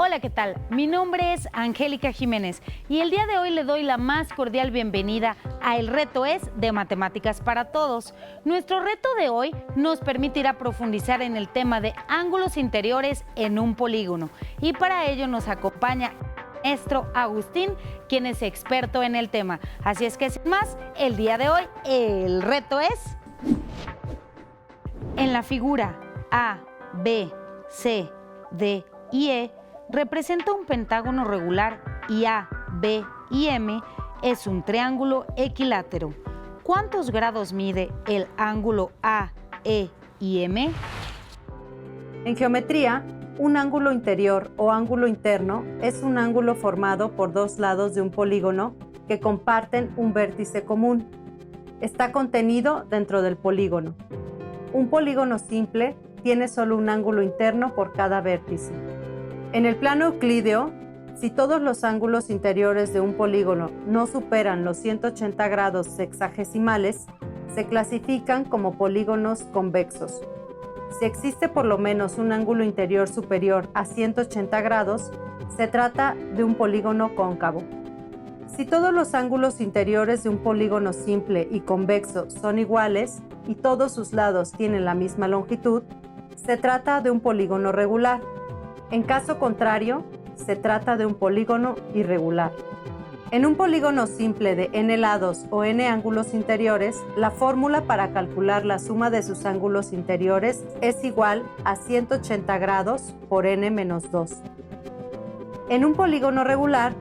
Hola, ¿qué tal? Mi nombre es Angélica Jiménez y el día de hoy le doy la más cordial bienvenida a El Reto es de Matemáticas para Todos. Nuestro reto de hoy nos permitirá profundizar en el tema de ángulos interiores en un polígono y para ello nos acompaña el maestro Agustín, quien es experto en el tema. Así es que sin más, el día de hoy el reto es... En la figura A, B, C, D y E representa un pentágono regular y A, B y M es un triángulo equilátero. ¿Cuántos grados mide el ángulo A, E y M? En geometría, un ángulo interior o ángulo interno es un ángulo formado por dos lados de un polígono que comparten un vértice común. Está contenido dentro del polígono. Un polígono simple tiene solo un ángulo interno por cada vértice. En el plano euclídeo, si todos los ángulos interiores de un polígono no superan los 180 grados sexagesimales, se clasifican como polígonos convexos. Si existe por lo menos un ángulo interior superior a 180 grados, se trata de un polígono cóncavo. Si todos los ángulos interiores de un polígono simple y convexo son iguales y todos sus lados tienen la misma longitud, se trata de un polígono regular. En caso contrario, se trata de un polígono irregular. En un polígono simple de n lados o n ángulos interiores, la fórmula para calcular la suma de sus ángulos interiores es igual a 180 grados por n menos 2. En un polígono regular,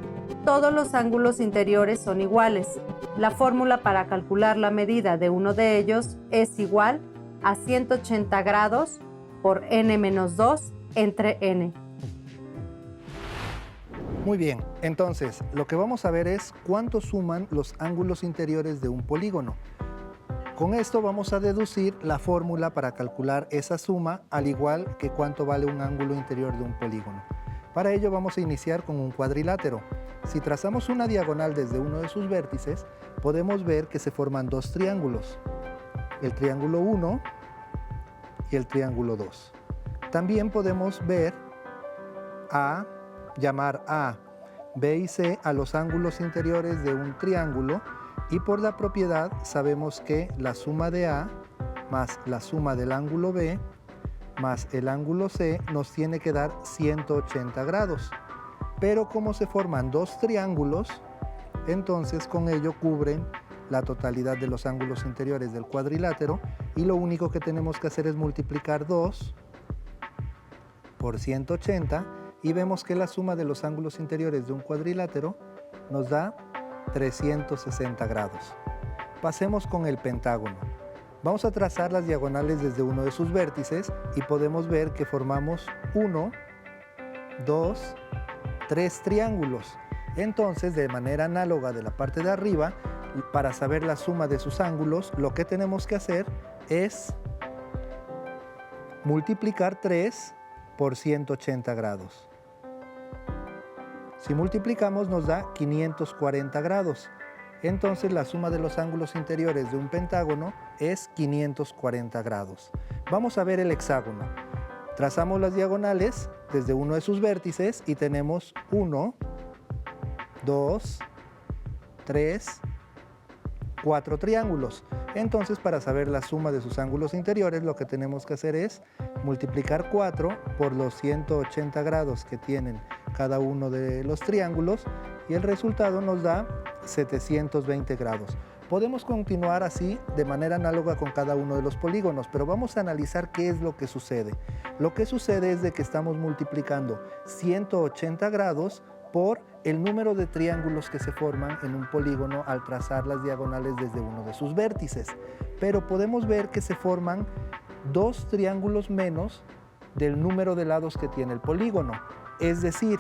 todos los ángulos interiores son iguales. La fórmula para calcular la medida de uno de ellos es igual a 180 grados por n menos 2 entre n. Muy bien, entonces lo que vamos a ver es cuánto suman los ángulos interiores de un polígono. Con esto vamos a deducir la fórmula para calcular esa suma, al igual que cuánto vale un ángulo interior de un polígono. Para ello vamos a iniciar con un cuadrilátero. Si trazamos una diagonal desde uno de sus vértices, podemos ver que se forman dos triángulos, el triángulo 1 y el triángulo 2. También podemos ver llamar A, B y C a los ángulos interiores de un triángulo y por la propiedad sabemos que la suma de A más la suma del ángulo B más el ángulo C nos tiene que dar 180 grados. Pero como se forman dos triángulos, entonces con ello cubren la totalidad de los ángulos interiores del cuadrilátero y lo único que tenemos que hacer es multiplicar 2 por 180 y vemos que la suma de los ángulos interiores de un cuadrilátero nos da 360 grados. Pasemos con el pentágono. Vamos a trazar las diagonales desde uno de sus vértices y podemos ver que formamos 1, 2, 3 triángulos. Entonces, de manera análoga de la parte de arriba, para saber la suma de sus ángulos, lo que tenemos que hacer es multiplicar 3 por 180 grados. Si multiplicamos nos da 540 grados. Entonces la suma de los ángulos interiores de un pentágono es 540 grados. Vamos a ver el hexágono. Trazamos las diagonales desde uno de sus vértices y tenemos 1, 2, 3, 4 triángulos. Entonces, para saber la suma de sus ángulos interiores, lo que tenemos que hacer es multiplicar 4 por los 180 grados que tienen cada uno de los triángulos y el resultado nos da 720 grados. Podemos continuar así de manera análoga con cada uno de los polígonos, pero vamos a analizar qué es lo que sucede. Lo que sucede es de que estamos multiplicando 180 grados por el número de triángulos que se forman en un polígono al trazar las diagonales desde uno de sus vértices. Pero podemos ver que se forman dos triángulos menos del número de lados que tiene el polígono. Es decir,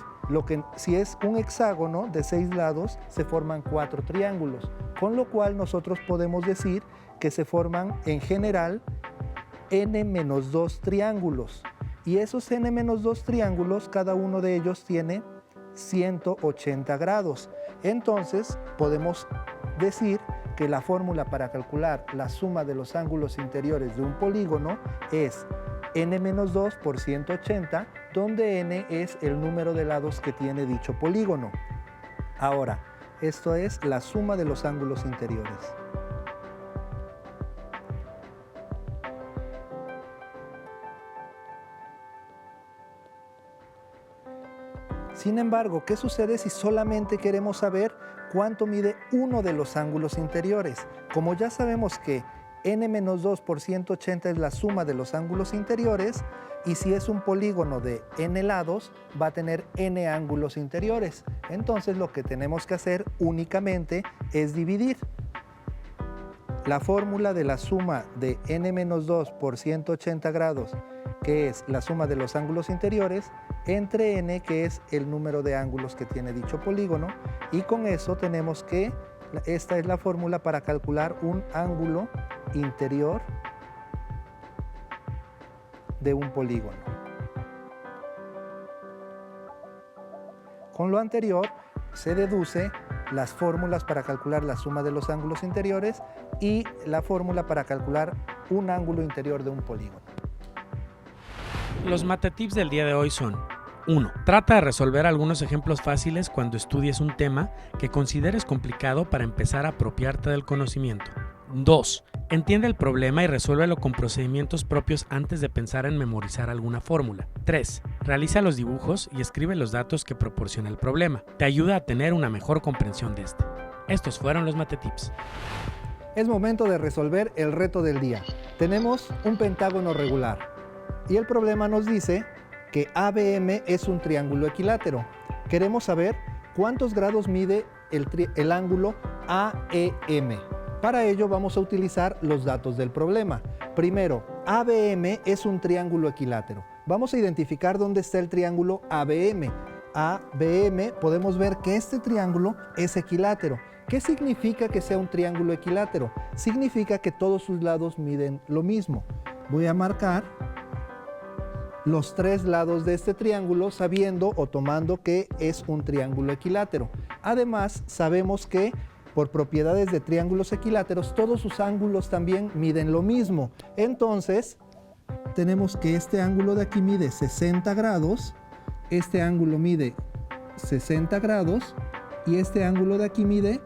si es un hexágono de 6 lados, se forman 4 triángulos, con lo cual nosotros podemos decir que se forman en general n-2 triángulos. Y esos n-2 triángulos, cada uno de ellos tiene 180 grados. Entonces, podemos decir que la fórmula para calcular la suma de los ángulos interiores de un polígono es n-2 por 180 donde n es el número de lados que tiene dicho polígono. Ahora, esto es la suma de los ángulos interiores. Sin embargo, ¿qué sucede si solamente queremos saber cuánto mide uno de los ángulos interiores? Como ya sabemos que n-2 por 180 es la suma de los ángulos interiores, y si es un polígono de n lados, va a tener n ángulos interiores. Entonces lo que tenemos que hacer únicamente es dividir. La fórmula de la suma de n-2 por 180 grados, que es la suma de los ángulos interiores, entre n, que es el número de ángulos que tiene dicho polígono, y con eso tenemos que esta es la fórmula para calcular un ángulo interior de un polígono. Con lo anterior se deduce las fórmulas para calcular la suma de los ángulos interiores y la fórmula para calcular un ángulo interior de un polígono. Los matetips del día de hoy son: 1. Trata de resolver algunos ejemplos fáciles cuando estudies un tema que consideres complicado para empezar a apropiarte del conocimiento. 2. Entiende el problema y resuélvelo con procedimientos propios antes de pensar en memorizar alguna fórmula. 3. Realiza los dibujos y escribe los datos que proporciona el problema. Te ayuda a tener una mejor comprensión de este. Estos fueron los matetips. Es momento de resolver el reto del día. Tenemos un pentágono regular y el problema nos dice que ABM es un triángulo equilátero. Queremos saber cuántos grados mide el ángulo AEM. Para ello vamos a utilizar los datos del problema. Primero, ABM es un triángulo equilátero. Vamos a identificar dónde está el triángulo ABM. ABM, podemos ver que este triángulo es equilátero. ¿Qué significa que sea un triángulo equilátero? Significa que todos sus lados miden lo mismo. Voy a marcar los tres lados de este triángulo sabiendo o tomando que es un triángulo equilátero. Además, sabemos que por propiedades de triángulos equiláteros, todos sus ángulos también miden lo mismo. Entonces, tenemos que este ángulo de aquí mide 60 grados, este ángulo mide 60 grados y este ángulo de aquí mide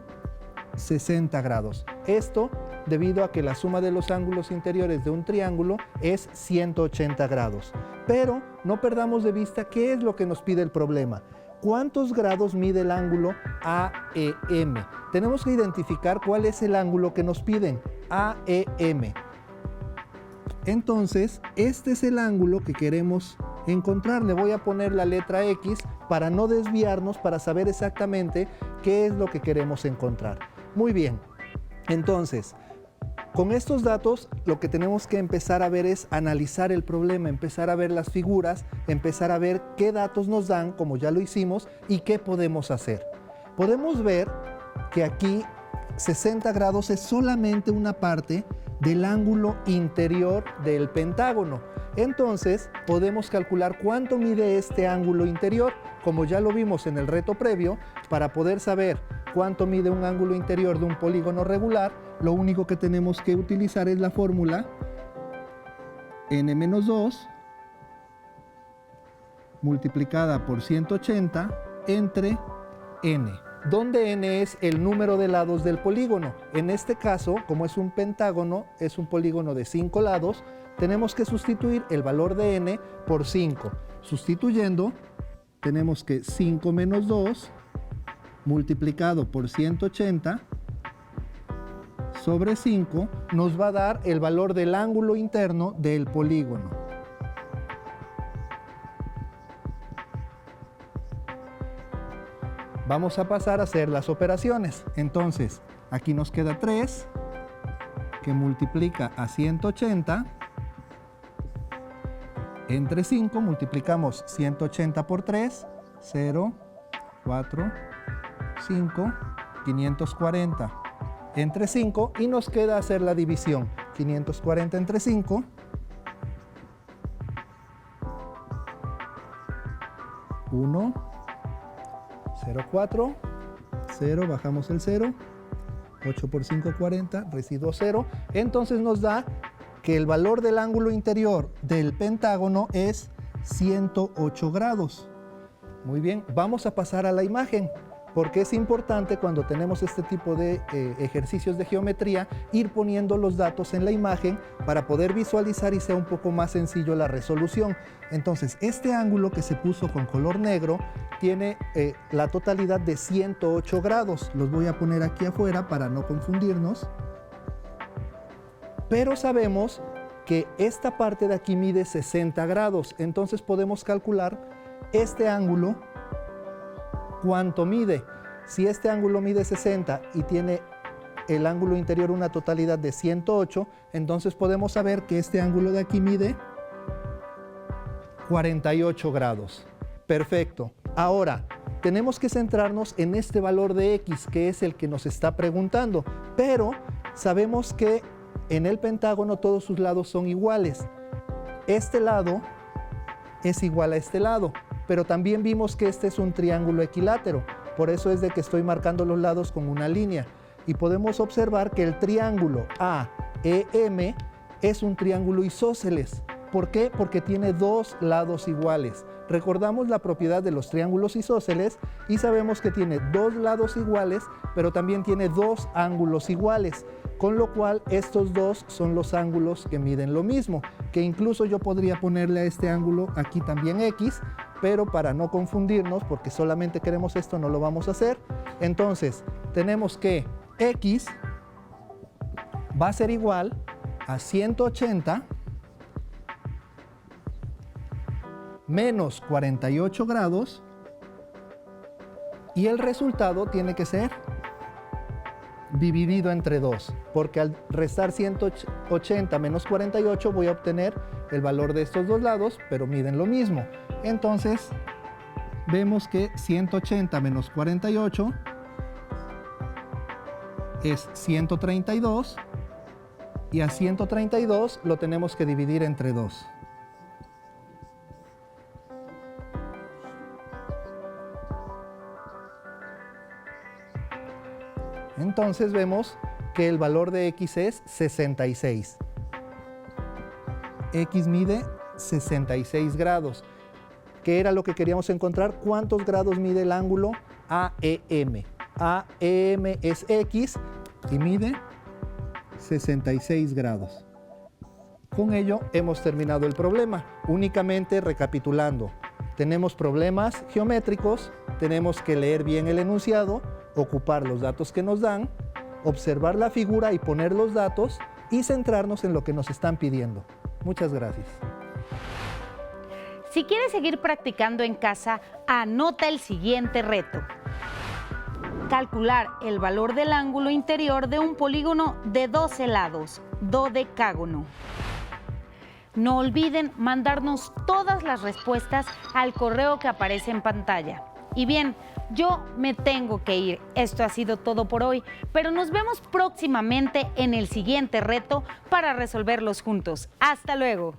60 grados. Esto debido a que la suma de los ángulos interiores de un triángulo es 180 grados. Pero no perdamos de vista qué es lo que nos pide el problema. ¿Cuántos grados mide el ángulo AEM? Tenemos que identificar cuál es el ángulo que nos piden, AEM. Entonces, este es el ángulo que queremos encontrar. Le voy a poner la letra X para no desviarnos, para saber exactamente qué es lo que queremos encontrar. Muy bien, entonces, con estos datos lo que tenemos que empezar a ver es analizar el problema, empezar a ver las figuras, empezar a ver qué datos nos dan, como ya lo hicimos, y qué podemos hacer. Podemos ver que aquí 60 grados es solamente una parte del ángulo interior del pentágono. Entonces podemos calcular cuánto mide este ángulo interior, como ya lo vimos en el reto previo. Para poder saber cuánto mide un ángulo interior de un polígono regular, lo único que tenemos que utilizar es la fórmula n-2 multiplicada por 180 entre n, donde n es el número de lados del polígono. En este caso, como es un pentágono, es un polígono de 5 lados, tenemos que sustituir el valor de n por 5. Sustituyendo, tenemos que 5 menos 2 multiplicado por 180 sobre 5 nos va a dar el valor del ángulo interno del polígono. Vamos a pasar a hacer las operaciones. Entonces, aquí nos queda 3, que multiplica a 180. Entre 5 multiplicamos 180 por 3, 0, 4, 5, 540 entre 5 y nos queda hacer la división. 540 entre 5. 1, 0, 4, 0, bajamos el 0, 8 por 5, 40, residuo 0. Entonces nos da que el valor del ángulo interior del pentágono es 108 grados. Muy bien, vamos a pasar a la imagen, porque es importante cuando tenemos este tipo de ejercicios de geometría ir poniendo los datos en la imagen para poder visualizar y sea un poco más sencillo la resolución. Entonces, este ángulo que se puso con color negro tiene la totalidad de 108 grados. Los voy a poner aquí afuera para no confundirnos. Pero sabemos que esta parte de aquí mide 60 grados, entonces podemos calcular este ángulo, ¿cuánto mide? Si este ángulo mide 60 y tiene el ángulo interior una totalidad de 108, entonces podemos saber que este ángulo de aquí mide 48 grados. Perfecto. Ahora, tenemos que centrarnos en este valor de X, que es el que nos está preguntando, pero sabemos que en el pentágono todos sus lados son iguales. Este lado es igual a este lado, pero también vimos que este es un triángulo equilátero, por eso es de que estoy marcando los lados con una línea. Y podemos observar que el triángulo AEM es un triángulo isósceles. ¿Por qué? Porque tiene dos lados iguales. Recordamos la propiedad de los triángulos isósceles y sabemos que tiene dos lados iguales, pero también tiene dos ángulos iguales, con lo cual estos dos son los ángulos que miden lo mismo, que incluso yo podría ponerle a este ángulo aquí también X, pero para no confundirnos, porque solamente queremos esto, no lo vamos a hacer. Entonces, tenemos que X va a ser igual a 180 menos 48 grados, y el resultado tiene que ser dividido entre 2, porque al restar 180 menos 48 voy a obtener el valor de estos dos lados, pero miden lo mismo. Entonces, vemos que 180 menos 48 es 132, y a 132 lo tenemos que dividir entre 2. Entonces vemos que el valor de X es 66. X mide 66 grados. ¿Qué era lo que queríamos encontrar? ¿Cuántos grados mide el ángulo AEM? AEM es X y mide 66 grados. Con ello hemos terminado el problema. Únicamente recapitulando, tenemos problemas geométricos, tenemos que leer bien el enunciado, ocupar los datos que nos dan, observar la figura y poner los datos y centrarnos en lo que nos están pidiendo. Muchas gracias. Si quieres seguir practicando en casa, anota el siguiente reto. Calcular el valor del ángulo interior de un polígono de 12 lados, dodecágono. No olviden mandarnos todas las respuestas al correo que aparece en pantalla. Y bien, yo me tengo que ir. Esto ha sido todo por hoy, pero nos vemos próximamente en el siguiente reto para resolverlos juntos. ¡Hasta luego!